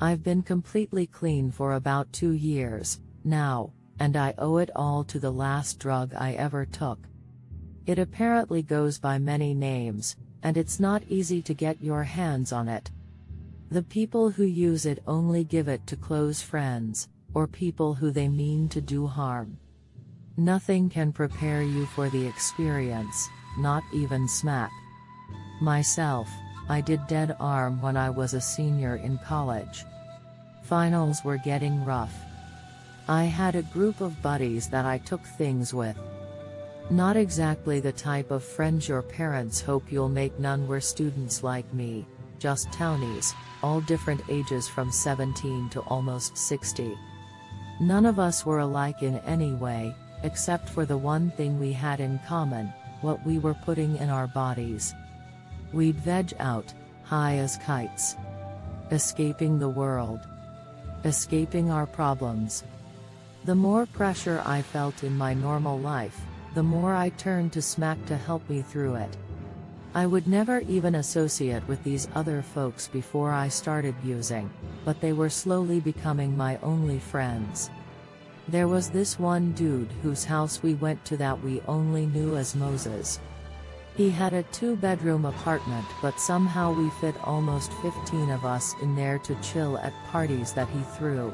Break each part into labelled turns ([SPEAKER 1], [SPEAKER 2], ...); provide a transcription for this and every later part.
[SPEAKER 1] I've been completely clean for about 2 years now, and I owe it all to the last drug I ever took. It apparently goes by many names, and it's not easy to get your hands on it. The people who use it only give it to close friends, or people who they mean to do harm. Nothing can prepare you for the experience, not even smack. Myself, I did dead arm when I was a senior in college. Finals were getting rough. I had a group of buddies that I took things with. Not exactly the type of friends your parents hope you'll make. None were students like me, just townies, all different ages from 17 to almost 60. None of us were alike in any way, except for the one thing we had in common: what we were putting in our bodies. We'd veg out, high as kites. Escaping the world. Escaping our problems. The more pressure I felt in my normal life, the more I turned to smack to help me through it. I would never even associate with these other folks before I started using, but they were slowly becoming my only friends. There was this one dude whose house we went to that we only knew as Moses. He had a 2-bedroom apartment, but somehow we fit almost 15 of us in there to chill at parties that he threw.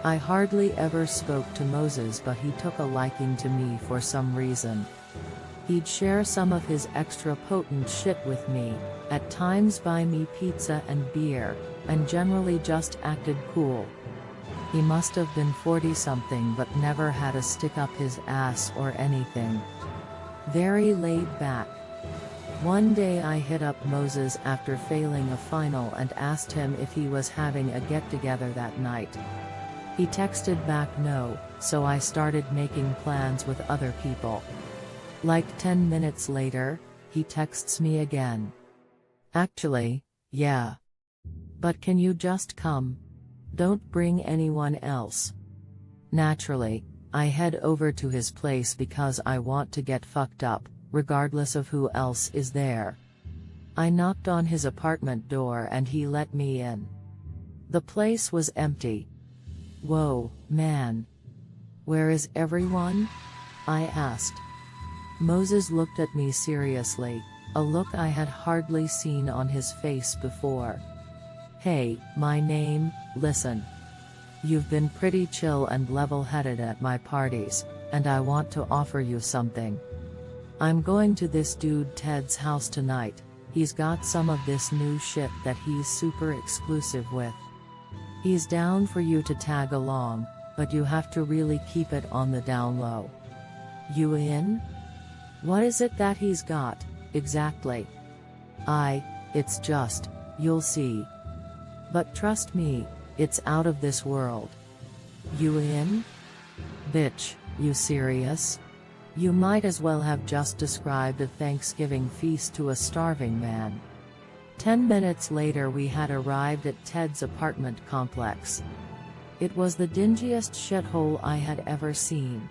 [SPEAKER 1] I hardly ever spoke to Moses, but he took a liking to me for some reason. He'd share some of his extra potent shit with me, at times buy me pizza and beer, and generally just acted cool. He must have been 40-something but never had a stick up his ass or anything. Very laid back. One day I hit up Moses after failing a final and asked him if he was having a get-together that night. He texted back no, so I started making plans with other people. Like 10 minutes later, he texts me again. Actually, yeah. But can you just come? Don't bring anyone else. Naturally, I head over to his place because I want to get fucked up, regardless of who else is there. I knocked on his apartment door and he let me in. The place was empty. Whoa, man. Where is everyone? I asked. Moses looked at me seriously, a look I had hardly seen on his face before. Hey, my name, listen. You've been pretty chill and level-headed at my parties, and I want to offer you something. I'm going to this dude Ted's house tonight. He's got some of this new shit that he's super exclusive with. He's down for you to tag along, but you have to really keep it on the down low. You in? What is it that he's got, exactly? It's just, you'll see. But trust me, it's out of this world. You in? Bitch, you serious? You might as well have just described a Thanksgiving feast to a starving man. 10 minutes later we had arrived at Ted's apartment complex. It was the dingiest shithole I had ever seen.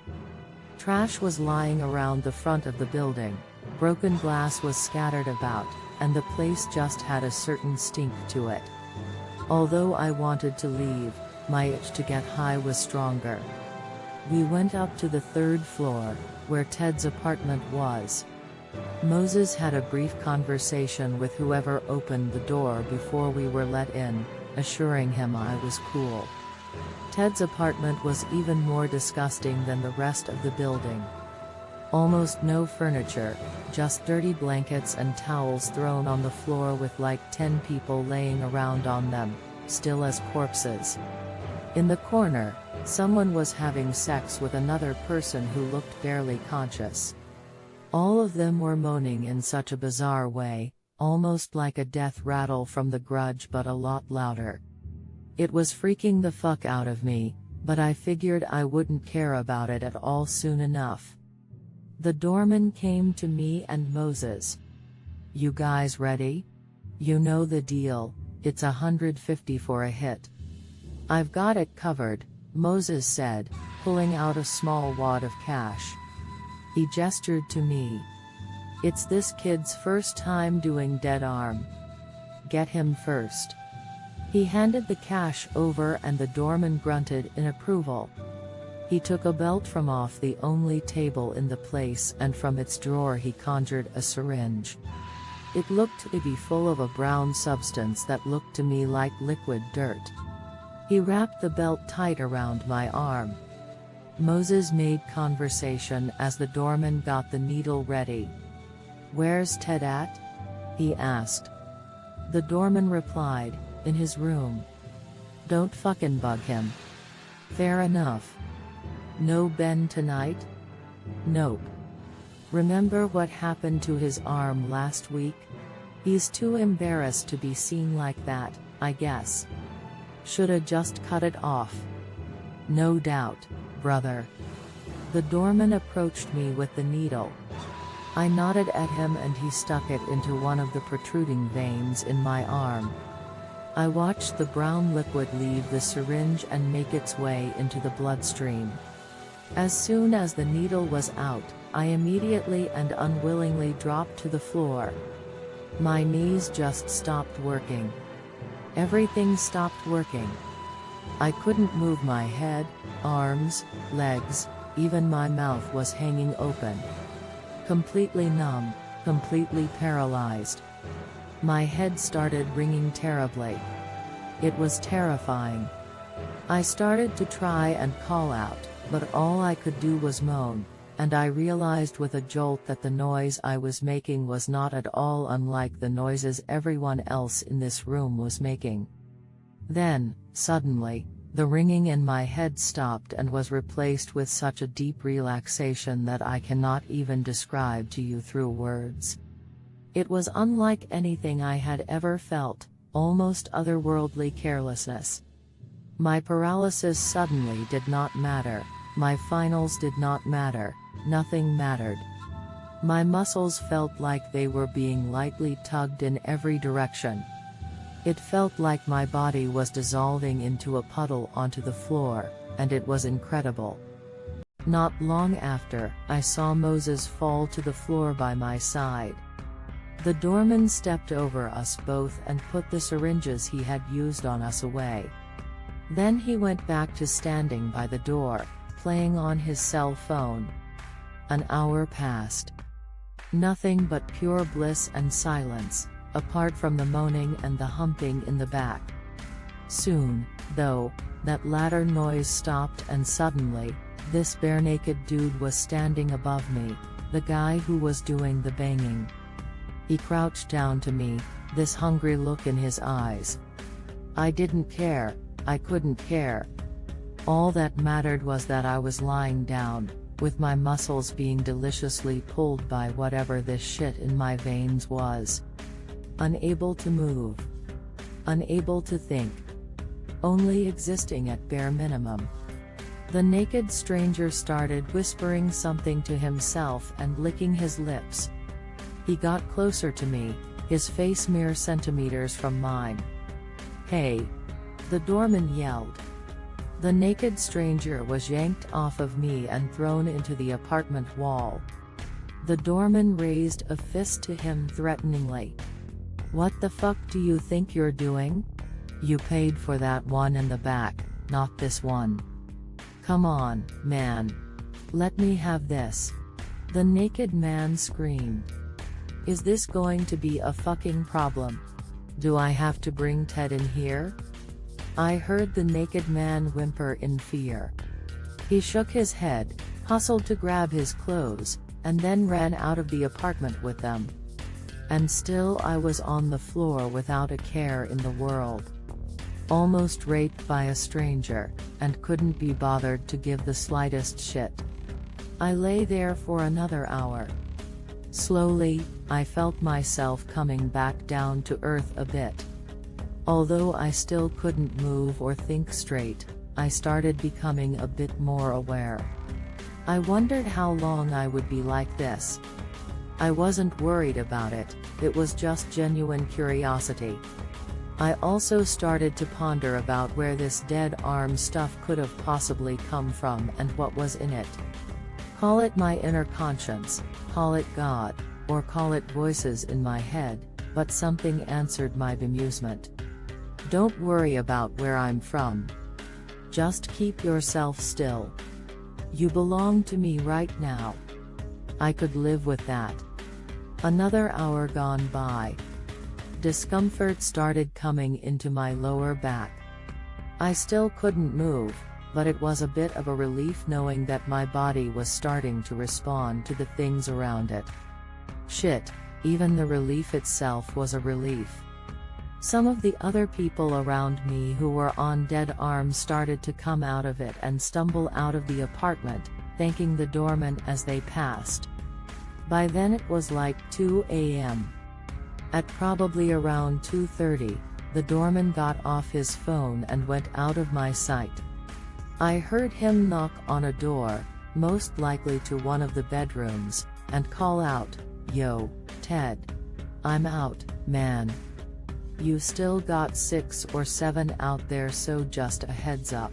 [SPEAKER 1] Trash was lying around the front of the building, broken glass was scattered about, and the place just had a certain stink to it. Although I wanted to leave, my itch to get high was stronger. We went up to the 3rd floor, where Ted's apartment was. Moses had a brief conversation with whoever opened the door before we were let in, assuring him I was cool. Ted's apartment was even more disgusting than the rest of the building. Almost no furniture, just dirty blankets and towels thrown on the floor with like 10 people laying around on them, still as corpses. In the corner, someone was having sex with another person who looked barely conscious. All of them were moaning in such a bizarre way, almost like a death rattle from The Grudge but a lot louder. It was freaking the fuck out of me, but I figured I wouldn't care about it at all soon enough. The doorman came to me and Moses. You guys ready? You know the deal, it's $150 for a hit. I've got it covered, Moses said, pulling out a small wad of cash. He gestured to me. It's this kid's first time doing dead arm. Get him first. He handed the cash over and the doorman grunted in approval. He took a belt from off the only table in the place and from its drawer he conjured a syringe. It looked to be full of a brown substance that looked to me like liquid dirt. He wrapped the belt tight around my arm. Moses made conversation as the doorman got the needle ready. "Where's Ted at?" he asked. The doorman replied, "In his room." "Don't fucking bug him." "Fair enough." "No Ben tonight?" "Nope." "Remember what happened to his arm last week? He's too embarrassed to be seen like that, I guess. Shoulda just cut it off." "No doubt, brother." The doorman approached me with the needle. I nodded at him and he stuck it into one of the protruding veins in my arm. I watched the brown liquid leave the syringe and make its way into the bloodstream. As soon as the needle was out, I immediately and unwillingly dropped to the floor. My knees just stopped working. Everything stopped working. I couldn't move my head, arms, legs, even my mouth was hanging open. Completely numb, completely paralyzed. My head started ringing terribly. It was terrifying. I started to try and call out, but all I could do was moan, and I realized with a jolt that the noise I was making was not at all unlike the noises everyone else in this room was making. Then, suddenly, the ringing in my head stopped and was replaced with such a deep relaxation that I cannot even describe to you through words. It was unlike anything I had ever felt, almost otherworldly carelessness. My paralysis suddenly did not matter, my finals did not matter, nothing mattered. My muscles felt like they were being lightly tugged in every direction. It felt like my body was dissolving into a puddle onto the floor, and it was incredible. Not long after, I saw Moses fall to the floor by my side. The doorman stepped over us both and put the syringes he had used on us away. Then he went back to standing by the door, playing on his cell phone. An hour passed. Nothing but pure bliss and silence, apart from the moaning and the humping in the back. Soon, though, that latter noise stopped and suddenly, this bare-naked dude was standing above me, the guy who was doing the banging. He crouched down to me, this hungry look in his eyes. I didn't care, I couldn't care. All that mattered was that I was lying down, with my muscles being deliciously pulled by whatever this shit in my veins was. Unable to move. Unable to think. Only existing at bare minimum. The naked stranger started whispering something to himself and licking his lips. He got closer to me, his face mere centimeters from mine. "Hey!" the doorman yelled. The naked stranger was yanked off of me and thrown into the apartment wall. The doorman raised a fist to him threateningly. "What the fuck do you think you're doing? You paid for that one in the back, not this one. Come on, man. Let me have this." The naked man screamed. "Is this going to be a fucking problem? Do I have to bring Ted in here?" I heard the naked man whimper in fear. He shook his head, hustled to grab his clothes, and then ran out of the apartment with them. And still I was on the floor without a care in the world. Almost raped by a stranger, and couldn't be bothered to give the slightest shit. I lay there for another hour. Slowly, I felt myself coming back down to earth a bit. Although I still couldn't move or think straight, I started becoming a bit more aware. I wondered how long I would be like this. I wasn't worried about it, it was just genuine curiosity. I also started to ponder about where this dead arm stuff could have possibly come from and what was in it. Call it my inner conscience, call it God, or call it voices in my head, but something answered my bemusement. Don't worry about where I'm from. Just keep yourself still. You belong to me right now. I could live with that. Another hour gone by. Discomfort started coming into my lower back. I still couldn't move, but it was a bit of a relief knowing that my body was starting to respond to the things around it. Shit, even the relief itself was a relief. Some of the other people around me who were on dead arms started to come out of it and stumble out of the apartment, thanking the doorman as they passed. By then it was like 2 a.m. At probably around 2:30, the doorman got off his phone and went out of my sight. I heard him knock on a door, most likely to one of the bedrooms, and call out, "Yo, Ted. I'm out, man. You still got 6 or 7 out there, so just a heads up."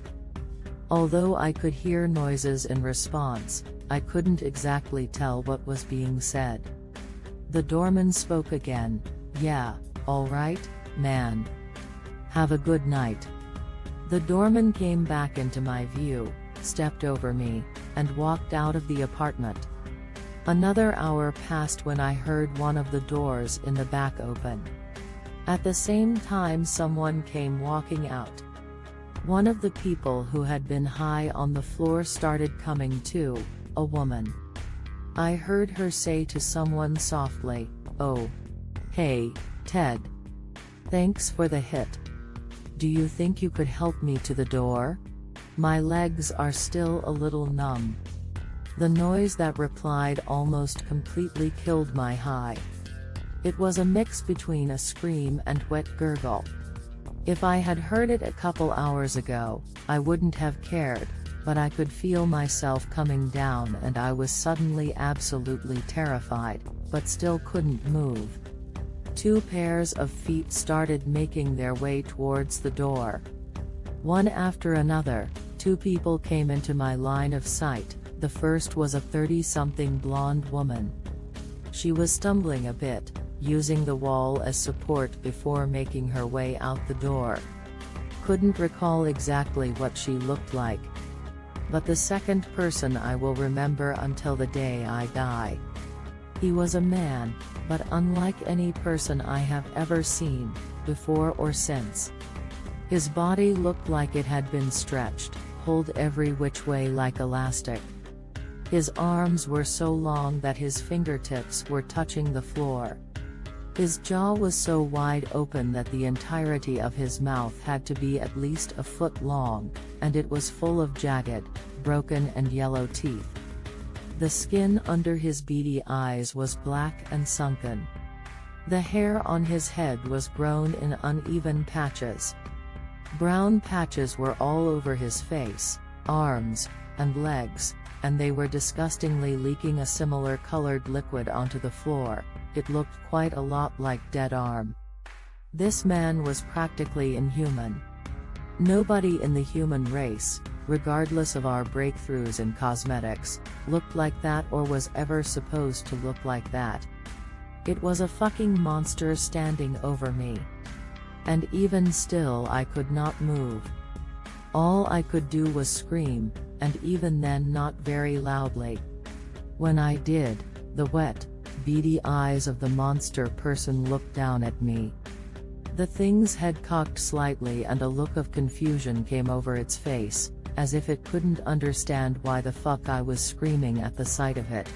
[SPEAKER 1] Although I could hear noises in response, I couldn't exactly tell what was being said. The doorman spoke again, "Yeah, alright, man. Have a good night." The doorman came back into my view, stepped over me, and walked out of the apartment. Another hour passed when I heard one of the doors in the back open. At the same time someone came walking out. One of the people who had been high on the floor started coming to, a woman. I heard her say to someone softly, "Oh. Hey, Ted. Thanks for the hit. Do you think you could help me to the door? My legs are still a little numb." The noise that replied almost completely killed my high. It was a mix between a scream and wet gurgle. If I had heard it a couple hours ago, I wouldn't have cared, but I could feel myself coming down and I was suddenly absolutely terrified, but still couldn't move. 2 pairs of feet started making their way towards the door. One after another, 2 people came into my line of sight. The first was a 30-something blonde woman. She was stumbling a bit, using the wall as support before making her way out the door. Couldn't recall exactly what she looked like. But the second person I will remember until the day I die. He was a man, but unlike any person I have ever seen, before or since. His body looked like it had been stretched, pulled every which way like elastic. His arms were so long that his fingertips were touching the floor. His jaw was so wide open that the entirety of his mouth had to be at least a foot long, and it was full of jagged, broken and yellow teeth. The skin under his beady eyes was black and sunken. The hair on his head was grown in uneven patches. Brown patches were all over his face, arms, and legs, and they were disgustingly leaking a similar colored liquid onto the floor. It looked quite a lot like dead arm. This man was practically inhuman. Nobody in the human race, regardless of our breakthroughs in cosmetics, looked like that or was ever supposed to look like that. It was a fucking monster standing over me. And even still I could not move. All I could do was scream, and even then not very loudly. When I did, the wet, beady eyes of the monster person looked down at me. The thing's head cocked slightly and a look of confusion came over its face, as if it couldn't understand why the fuck I was screaming at the sight of it.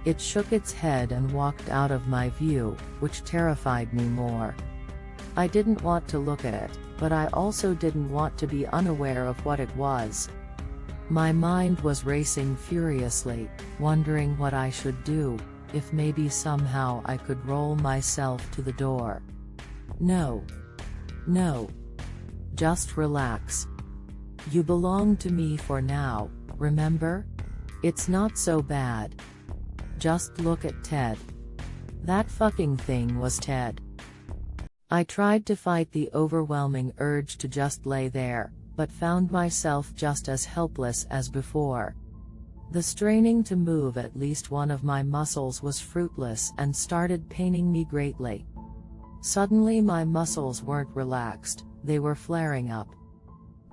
[SPEAKER 1] It shook its head and walked out of my view, which terrified me more. I didn't want to look at it, but I also didn't want to be unaware of what it was. My mind was racing furiously, wondering what I should do, if maybe somehow I could roll myself to the door. No. No. Just relax. You belong to me for now, remember? It's not so bad. Just look at Ted. That fucking thing was Ted. I tried to fight the overwhelming urge to just lay there, but found myself just as helpless as before. The straining to move at least one of my muscles was fruitless and started paining me greatly. Suddenly my muscles weren't relaxed, they were flaring up.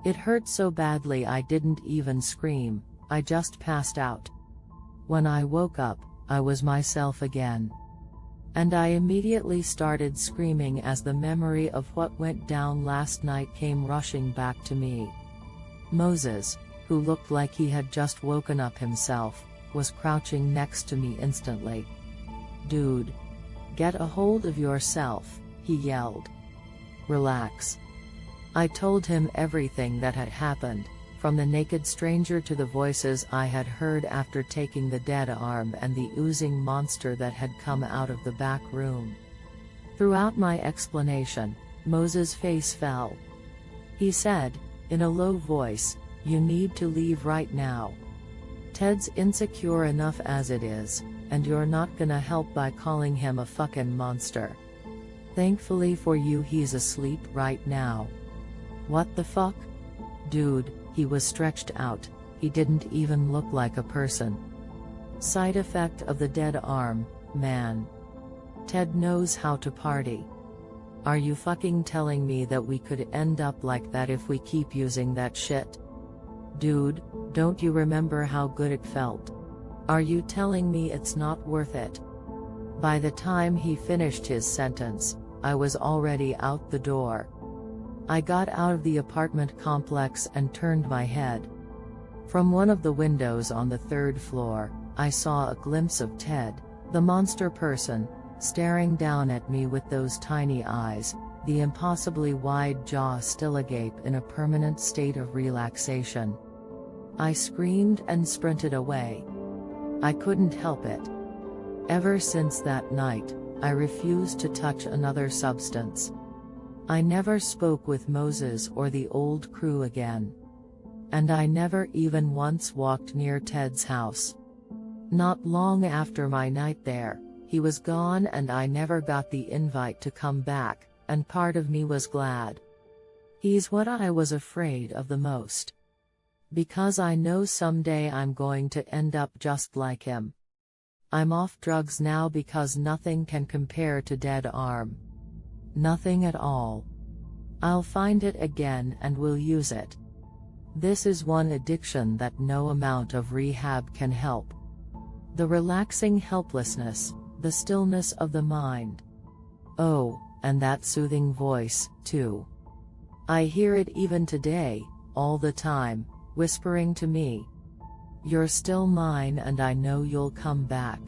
[SPEAKER 1] It hurt so badly I didn't even scream, I just passed out. When I woke up, I was myself again. And I immediately started screaming as the memory of what went down last night came rushing back to me. Moses, who looked like he had just woken up himself, was crouching next to me instantly. "Dude. Get a hold of yourself," he yelled. "Relax." I told him everything that had happened, from the naked stranger to the voices I had heard after taking the dead arm and the oozing monster that had come out of the back room. Throughout my explanation, Moses' face fell. He said, in a low voice, "You need to leave right now. Ted's insecure enough as it is, and you're not gonna help by calling him a fucking monster. Thankfully for you he's asleep right now." What the fuck? Dude, he was stretched out, he didn't even look like a person. Side effect of the dead arm, man. Ted knows how to party. Are you fucking telling me that we could end up like that if we keep using that shit? Dude, don't you remember how good it felt? Are you telling me it's not worth it? By the time he finished his sentence, I was already out the door. I got out of the apartment complex and turned my head. From one of the windows on the third floor, I saw a glimpse of Ted, the monster person, staring down at me with those tiny eyes, the impossibly wide jaw still agape in a permanent state of relaxation. I screamed and sprinted away. I couldn't help it. Ever since that night, I refused to touch another substance. I never spoke with Moses or the old crew again. And I never even once walked near Ted's house. Not long after my night there, he was gone and I never got the invite to come back, and part of me was glad. He's what I was afraid of the most. Because I know someday I'm going to end up just like him. I'm off drugs now because nothing can compare to Dead Arm. Nothing at all. I'll find it again and will use it. This is one addiction that no amount of rehab can help. The relaxing helplessness, the stillness of the mind. Oh, and that soothing voice, too. I hear it even today, all the time, whispering to me. "You're still mine and I know you'll come back."